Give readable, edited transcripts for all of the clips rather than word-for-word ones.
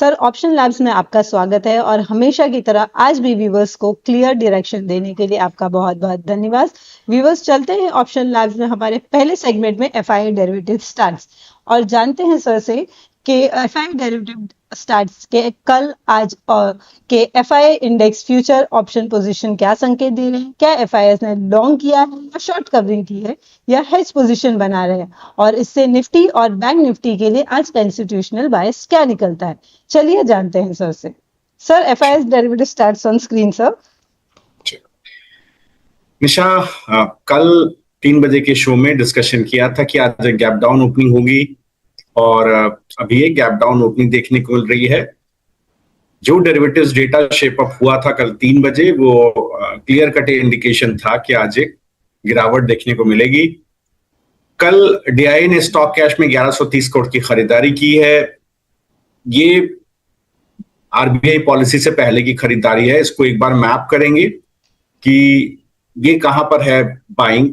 Sir option labs में आपका स्वागत है और हमेशा की तरह आज भी व्यूवर्स को क्लियर डायरेक्शन देने के लिए आपका बहुत बहुत धन्यवाद। व्यूवर्स चलते हैं ऑप्शन लैब्स में हमारे पहले सेगमेंट में एफआई डेरिवेटिव स्टार्ट्स और जानते हैं सर से कि एफआई डेरिवेटिव स्टार्ट्स के कल आज और के FI index future option position क्या संकेत दे रहे हैं, क्या एफआईएस ने लॉन्ग किया है या शॉर्ट कवरिंग की है या हेज पोजीशन बना रहे हैं और इससे निफ्टी और बैंक निफ्टी के लिए आज का इंस्टीट्यूशनल बायस क्या निकलता है। चलिए जानते हैं सर से। Sir FIS derivative starts on screen sir. Nisha, कल 3 बजे के शो में डिस्कशन किया था कि आज गैप डाउन ओपनिंग होगी और अभी एक गैप डाउन ओपनिंग देखने को मिल रही है। जो डेरिवेटिव्स डेटा शेप अप हुआ था कल 3 बजे वो क्लियर कट इंडिकेशन था कि आज एक गिरावट देखने को मिलेगी। कल डीआई ने स्टॉक कैश में 1130 करोड़ की खरीदारी की है। ये आरबीआई पॉलिसी से पहले की खरीदारी है। इसको एक बार मैप करेंगे कि ये कहां पर है बाइंग,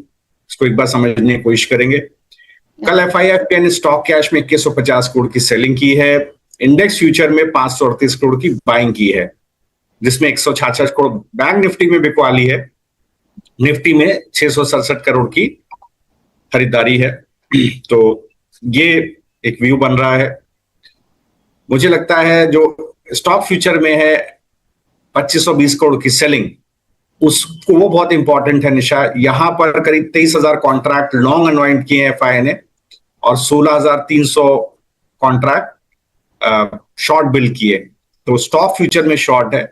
इसको एक बार समझने की कोशिश करेंगे। कल एफआईएफ ने स्टॉक कैश में 2150 करोड़ की सेलिंग की है। इंडेक्स फ्यूचर में 538 करोड़ की बाइंग की है, जिसमें 166 करोड़ बैंक निफ्टी में बिकवाली है। निफ्टी में 667 करोड़ की खरीदारी है। तो ये एक व्यू बन रहा है। मुझे लगता है जो स्टॉक फ्यूचर में है 2520 करोड़ की सेलिंग, उसको वो बहुत इंपॉर्टेंट है निशा। यहां पर करीब 23,000 कॉन्ट्रैक्ट लॉन्ग अनवाइंड किए हैं एफआई ने और 16,300 कॉन्ट्रैक्ट शॉर्ट बिल किए। तो स्टॉक फ्यूचर में शॉर्ट है।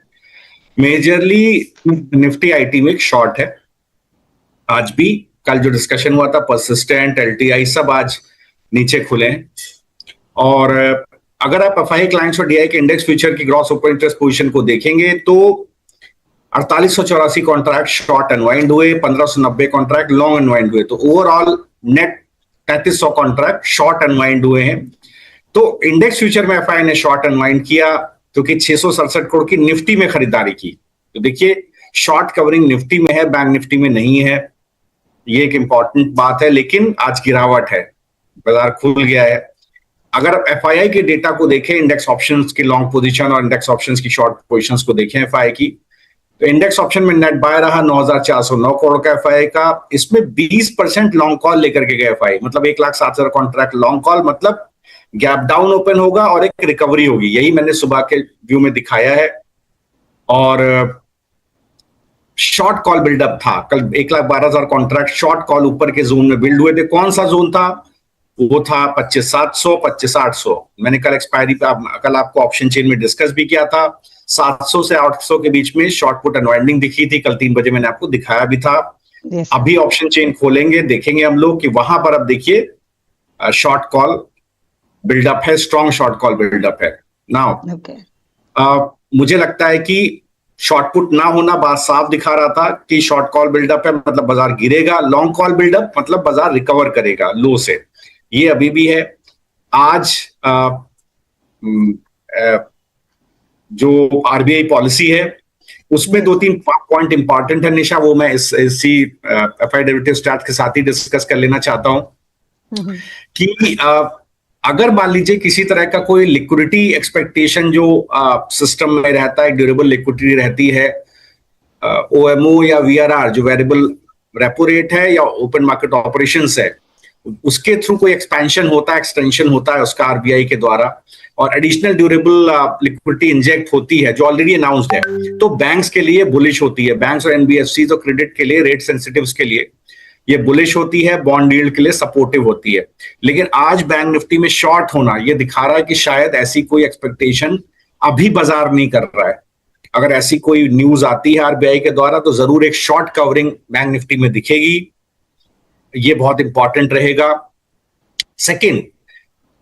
मेजरली निफ्टी आईटी में शॉर्ट है। आज भी कल जो डिस्कशन हुआ था परसिस्टेंट एलटीआई सब आज नीचे खुले हैं। और अगर आप एफआई क्लाइंट्स और डीआई के इंडेक्स फ्यूचर की ग्रॉस ओपन इंटरेस्ट पोजीशन को देखेंगे तो 4884 कॉन्ट्रैक्ट शॉर्ट अनवाइंड हुए, 1590 कॉन्ट्रैक्ट लॉन्ग अनवाइंड हुए। तो overall net 3300 contract short unwind हुए हैं। तो इंडेक्स फ्यूचर में एफआई ने शॉर्ट अनवाइंड किया क्योंकि 667 करोड़ की निफ्टी में खरीदारी की। तो देखिए शॉर्ट कवरिंग निफ्टी में है, बैंक निफ्टी में नहीं है। ये एक इंपॉर्टेंट बात है। लेकिन आज गिरावट है, बाजार खुल गया है। अगर आप एफआईआई के डेटा को देखें, इंडेक्स ऑप्शंस की लॉन्ग पोजीशन और इंडेक्स ऑप्शंस की शॉर्ट पोजीशंस को देखें एफआईआई की, तो इंडेक्स ऑप्शन में नेट बाय रहा 9409 करोड़ का एफआईआई का। इसमें 20% लॉन्ग कॉल लेकर के गए एफआईआई, मतलब 1,07,000 कॉन्ट्रैक्ट लॉन्ग कॉल, मतलब गैप डाउन ओपन होगा और एक रिकवरी होगी। यही मैंने सुबह के व्यू में दिखाया है। और शॉर्ट कॉल बिल्डअप था कल, 1,12,000 कॉन्ट्रैक्ट शॉर्ट कॉल ऊपर के जोन में बिल्ड हुए थे। कौन सा जोन था? वो था 25,700 25,800। मैंने कल एक्सपायरी पे कल आपको ऑप्शन चेन में डिस्कस भी किया था। 700 से 800 के बीच में शॉर्ट पुट अनवाइंडिंग दिखी थी कल 3 बजे, मैंने आपको दिखाया भी था। अभी ऑप्शन चेन खोलेंगे, देखेंगे हम लोग कि वहां पर अब देखिए शॉर्ट कॉल बिल्डअप है, स्ट्रॉन्ग शॉर्ट कॉल बिल्डअप है। नाउ मुझे लगता है कि शॉर्ट पुट ना होना बात साफ दिखा रहा था कि शॉर्ट कॉल बिल्डअप है, मतलब बाजार गिरेगा। लॉन्ग कॉल बिल्डअप मतलब बाजार रिकवर करेगा लो से। ये अभी भी है। आज जो आरबीआई पॉलिसी है उसमें 2-3 पॉइंट इंपॉर्टेंट है निशा, वो मैं इसी एफआई डेरिवेटिव स्टार्ट के साथ ही डिस्कस कर लेना चाहता हूं कि अगर मान लीजिए किसी तरह का कोई लिक्विडिटी एक्सपेक्टेशन जो सिस्टम में रहता है, ड्यूरेबल लिक्विडिटी रहती है, ओएमओ या वीआरआर जो वेरिएबल रेपो रेट है या ओपन मार्केट ऑपरेशंस है, उसके थ्रू कोई एक्सपेंशन होता है, एक्सटेंशन होता है उसका आरबीआई के द्वारा, और एडिशनल ड्यूरेबल लिक्विडिटी इंजेक्ट होती है जो ऑलरेडी अनाउंस्ड है, तो बैंक्स के लिए बुलिश होती है। बैंक्स और एनबीएफसी तो क्रेडिट के लिए, रेट सेंसिटिव्स के लिए ये बुलिश होती है, बॉन्ड यील्ड के लिए सपोर्टिव होती है। लेकिन आज बैंक निफ्टी में शॉर्ट होना ये दिखा रहा है कि शायद ऐसी कोई एक्सपेक्टेशन अभी बाजार नहीं कर रहा है। अगर ऐसी कोई न्यूज आती है आरबीआई के द्वारा तो जरूर एक शॉर्ट कवरिंग बैंक निफ्टी में दिखेगी। ये बहुत इंपॉर्टेंट रहेगा। सेकंड,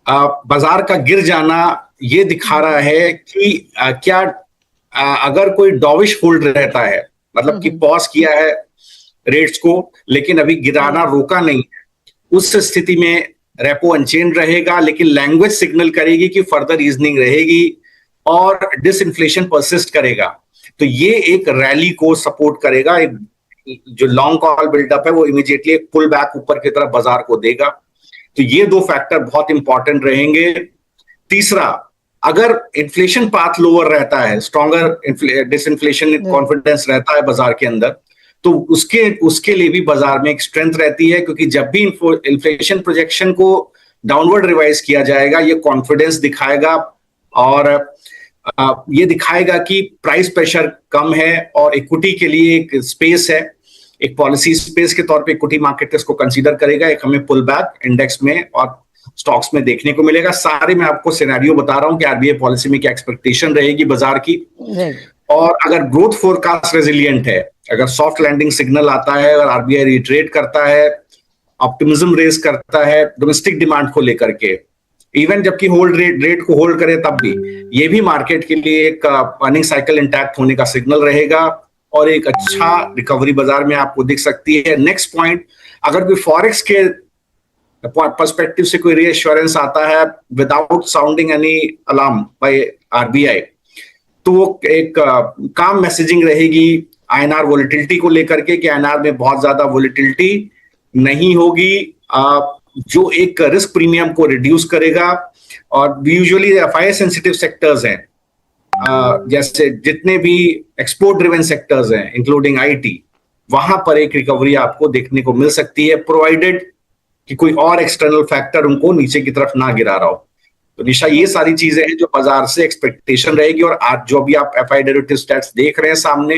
बाजार का गिर जाना ये दिखा रहा है कि क्या अगर कोई डॉविश होल्ड रहता है, मतलब कि पॉज किया है रेट्स को लेकिन अभी गिराना रोका नहीं है, उस स्थिति में रेपो अनचेंज रहेगा, लेकिन लैंग्वेज सिग्नल करेगी कि फर्दर ईजनिंग रहेगी और डिसइंफ्लेशन परसिस्ट करेगा। तो ये एक रैली को सपोर्ट करेगा। जो लॉन्ग कॉल बिल्डअप है वो इमीडिएटली एक पुल बैक ऊपर की तरफ बाजार को देगा। तो ये 2 फैक्टर बहुत इंपॉर्टेंट रहेंगे। तीसरा, अगर इन्फ्लेशन पाथ लोअर रहता है, स्ट्रॉन्गर डिसइन्फ्लेशन कॉन्फिडेंस रहता है बाजार के अंदर, तो उसके उसके लिए भी बाजार में एक स्ट्रेंथ रहती है, क्योंकि जब भी इन्फ्लेशन प्रोजेक्शन को डाउनवर्ड रिवाइज किया जाएगा, ये कॉन्फिडेंस दिखाएगा और ये दिखाएगा कि प्राइस प्रेशर कम है और इक्विटी के लिए एक स्पेस है, एक पॉलिसी स्पेस के तौर पे इक्विटी मार्केट इसको कंसीडर करेगा। एक हमें पुल बैक इंडेक्स में और स्टॉक्स में देखने को मिलेगा। सारे मैं आपको सिनेरियो बता रहा हूं कि आरबीआई पॉलिसी में क्या एक्सपेक्टेशन रहेगी बाजार की, और अगर ग्रोथ फोरकास्ट रेजिलिएंट है, अगर सॉफ्ट लैंडिंग सिग्नल आता है, अगर आरबीआई रिट्रेट करता है, ऑप्टिमिज्म रेज करता है डोमेस्टिक डिमांड को लेकर के, इवन जबकि होल्ड रेट को होल्ड करे तब भी, ये भी मार्केट के लिए एक अर्निंग साइकिल इंटैक्ट होने का सिग्नल रहेगा और एक अच्छा रिकवरी बाजार में आपको दिख सकती है। नेक्स्ट पॉइंट, अगर कोई फॉरेक्स के पर्सपेक्टिव से कोई रीएश्योरेंस आता है without sounding any alarm by RBI, तो वो एक काम मैसेजिंग रहेगी आईएनआर वोलेटिलिटी को लेकर के कि आईएनआर में बहुत ज्यादा वोलेटिलिटी नहीं होगी, जो एक रिस्क प्रीमियम को रिड्यूस करेगा। और यूजुअली एफआईआई सेंसिटिव सेक्टर्स हैं, जैसे जितने भी एक्सपोर्ट ड्रिवन सेक्टर्स हैं इंक्लूडिंग आईटी, वहां पर एक रिकवरी आपको देखने को मिल सकती है, प्रोवाइडेड कि कोई और एक्सटर्नल फैक्टर उनको नीचे की तरफ ना गिरा रहा हो। तो निशा, ये सारी चीजें हैं जो बाजार से एक्सपेक्टेशन रहेगी। और आज जो भी आप एफआई डेरिवेटिव स्टैट्स देख रहे हैं सामने,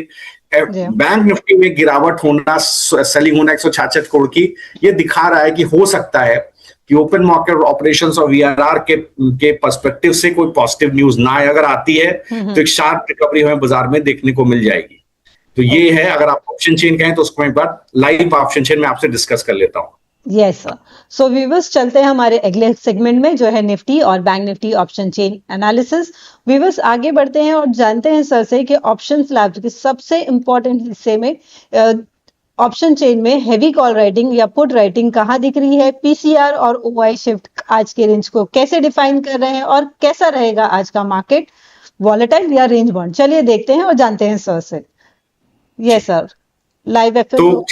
बैंक निफ्टी में गिरावट होना, सेलिंग होना 166 करोड़ की, ये दिखा रहा है कि हो सकता है कि ओपन मार्केट ऑपरेशंस और वीआरआर के पर्सपेक्टिव से कोई पॉजिटिव न्यूज ना अगर आती है तो एक शार्प रिकवरी हमें बाजार में देखने को मिल जाएगी। तो ये है, अगर आप ऑप्शन चेन कहें तो उसको एक बार लाइव ऑप्शन चेन में आपसे डिस्कस कर लेता हूं। Yes sir. सो व्यूवर्स, चलते हैं हमारे अगले सेगमेंट में, जो है निफ्टी और bank Nifty option chain analysis. Viewers, आगे बढ़ते हैं और जानते हैं सर से कि ऑप्शंस लैब के सबसे इंपॉर्टेंट हिस्से में ऑप्शन चेन में हैवी कॉल राइटिंग या पुट राइटिंग कहाँ दिख रही है, पीसीआर और ओआई शिफ्ट आज के रेंज को कैसे डिफाइन कर रहे हैं और कैसा रहेगा आज का मार्केट, वॉलेटाइल या रेंज बाउंड। चलिए देखते हैं और जानते हैं सर से। Yes sir, live FM. तो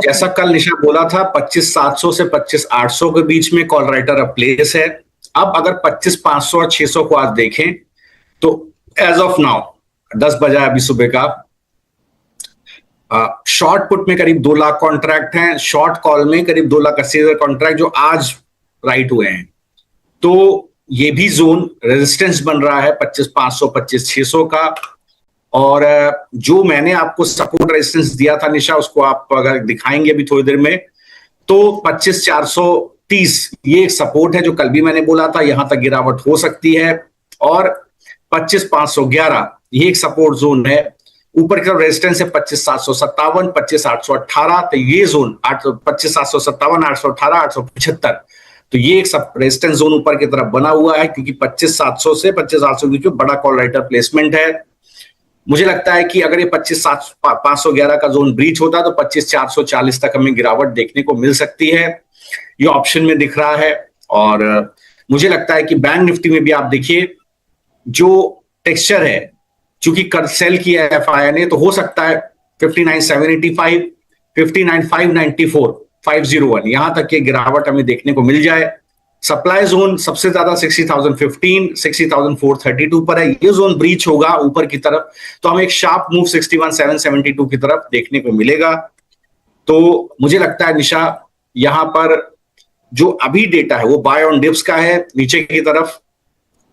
जैसा कल निशा बोला था, 25,700 से 25,800 के बीच में कॉल राइटर अ प्लेस है। अब अगर 25,500 और 600 को आज देखें तो एज ऑफ नाउ 10 बजा अभी सुबह का, शॉर्ट पुट में करीब 2 लाख कॉन्ट्रैक्ट हैं, शॉर्ट कॉल में करीब 2,80,000 कॉन्ट्रैक्ट जो आज राइट हुए हैं। तो ये भी जोन रेजिस्टेंस बन रहा है 25,500 25,600 का। और जो मैंने आपको सपोर्ट रेजिस्टेंस दिया था निशा, उसको आप अगर दिखाएंगे अभी थोड़ी देर में, तो 25,430 ये एक सपोर्ट है जो कल भी मैंने बोला था, यहां तक गिरावट हो सकती है। और 25,511 ये एक सपोर्ट जोन है। ऊपर की तरफ रेजिस्टेंस है 25,757 25,818, तो ये जोन 25,757 818 875, तो ये एक सब रेजिस्टेंस जोन ऊपर की तरफ बना हुआ है, क्योंकि 25,700 से 25,800 के बीच में बड़ा कॉल राइटर प्लेसमेंट है। मुझे लगता है कि अगर ये 25,511 का जोन ब्रीच होता है तो 25,440 तक हमें गिरावट देखने को मिल सकती है, ये ऑप्शन में दिख रहा है। और मुझे लगता है कि बैंक निफ्टी में भी आप देखिए जो टेक्सचर है, चूंकि कर सेल किया है एफआईआई ने, तो हो सकता है 59,785 59,594 501 यहां तक की गिरावट हमें देखने को मिल जाए। सप्लाई जोन सबसे ज्यादा 60,015 60,432 पर है, ये जोन ब्रीच होगा ऊपर की तरफ तो हमें एक शार्प मूव 61,772 की तरफ देखने को मिलेगा। तो मुझे लगता है निशा, यहां पर जो अभी डेटा है वो बाय ऑन डिप्स का है नीचे की तरफ,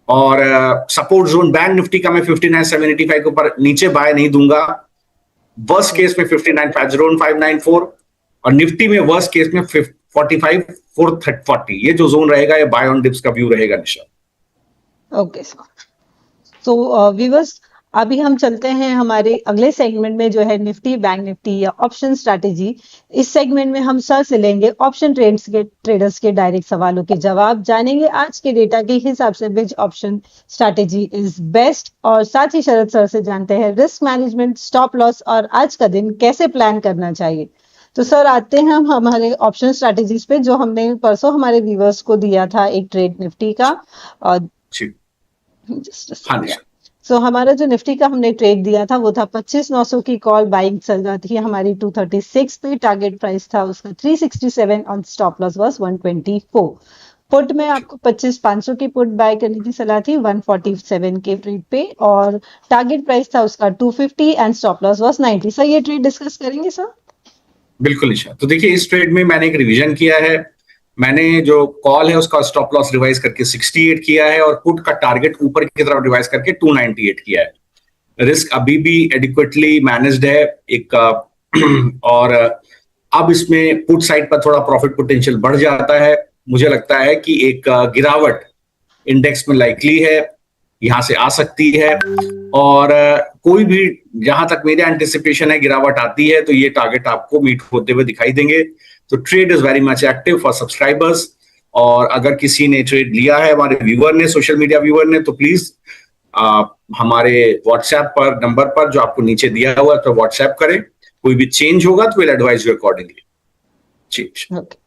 और सपोर्ट जोन बैंक निफ्टी का मैं 59,785 के ऊपर नीचे बाय नहीं दूंगा। वर्स्ट केस में 59,501 594 और निफ्टी में वर्स्ट केस में 45,440 ये जो जोन रहेगा, ये बाय ऑन डिप्स का व्यू रहेगा Nisha. Okay sir. So viewers, अभी हम चलते हैं हमारे अगले सेगमेंट में, जो है निफ्टी बैंक निफ्टी या ऑप्शन स्ट्रैटेजी। इस सेगमेंट में हम सर से लेंगे ऑप्शन ट्रेडर्स के डायरेक्ट सवालों के जवाब, जानेंगे आज के डेटा के हिसाब से which option strategy is best, और साथ ही शरद सर से जानते हैं रिस्क मैनेजमेंट, स्टॉप लॉस और आज का दिन कैसे प्लान करना चाहिए। तो सर, आते हैं हम हमारे ऑप्शन स्ट्रैटेजीज पे, जो हमने परसों हमारे व्यूअर्स को दिया था एक ट्रेड निफ्टी का। और सो हमारा जो निफ्टी का हमने ट्रेड दिया था वो था 25,900 की कॉल, बाइंग चल रही थी हमारी 236 पे, टारगेट प्राइस था उसका 367 और स्टॉप लॉस वाज 124। पुट में आपको 25,500 की पुट बाय करने की सलाह थी 147 के रेट पे, और टारगेट प्राइस था उसका 250 and stop loss was 90। Sir ये ट्रेड डिस्कस करेंगे सर? बिल्कुल निशा। तो देखिए, इस ट्रेड में मैंने एक रिवीजन किया है। मैंने जो कॉल है उसका स्टॉप लॉस रिवाइज करके 68 किया है और पुट का टारगेट ऊपर की तरफ रिवाइज करके 298 किया है। रिस्क अभी भी एडिक्वेटली मैनेज्ड है एक और अब इसमें पुट साइड पर थोड़ा प्रॉफिट पोटेंशियल बढ़ जाता है। मुझे लगता है कि एक गिरावट इंडेक्स में लाइकली है, यहां से आ सकती है, और कोई भी, जहां तक मेरे एंटिसिपेशन है, गिरावट आती है तो ये टारगेट आपको मीट होते हुए दिखाई देंगे। तो trade is very much active for subscribers. और अगर किसी ने ट्रेड लिया है, हमारे व्यूअर ने, सोशल मीडिया व्यूअर ने, तो प्लीज हमारे व्हाट्सएप पर नंबर पर जो आपको नीचे दिया हुआ है तो व्हाट्सएप करें। कोई भी चेंज होगा तो विल एडवाइज यू अकॉर्डिंगली। जी। ओके।